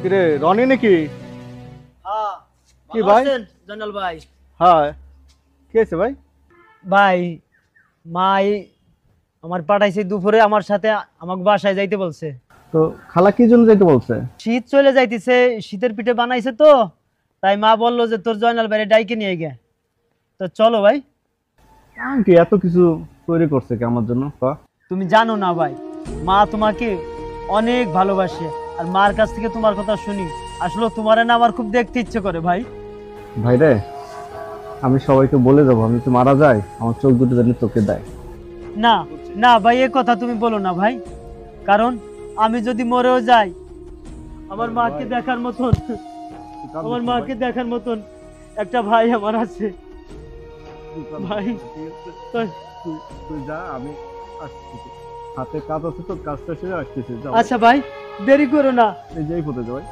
কিরে রনি নাকি? হ্যাঁ কি ভালো ভাই? আছেন জয়নাল ভাই? হ্যাঁ, কি আছে ভাই? ভাই মাই আমার পাঠাইছে দুপুরে আমার সাথে আমাকে বাসায় যাইতে বলছে। তো খালা কি জন্য যাইতে বলছে? শীত চলে যাইতেছে, শীতের পিঠে বানাইছে তো, তাই মা বললো যে তোর জয়নাল ভাইরে ডাইকে নিয়ে গে। তো চলো ভাই। কি এত কিছু তৈরি করছে কি আমার জন্য? তুমি জানো না ভাই, মা তোমাকে অনেক ভালোবাসে, আর মার কাছ থেকে তোমার কথা শুনি আসলে তোমারে না আমার খুব দেখতে ইচ্ছে করে ভাই। ভাই রে, আমি সবাইকে বলে যাবো আমি তো মারা যাই, আমার চোখ দুটো যেন তোকে দেয়। না না ভাই, এ কথা তুমি বলো না ভাই, কারণ আমি যদি মরেও যাই আমার মাকে দেখার মতন, আমার মাকে দেখার মতন একটা ভাই আমার আছে ভাই। তুই যা, আমি আসতেছি, হাতে কাজ আছে তো, কাজটা সেরে আসতেছি। আচ্ছা ভাই, দেরি করো না। এই যেই পথে যাই।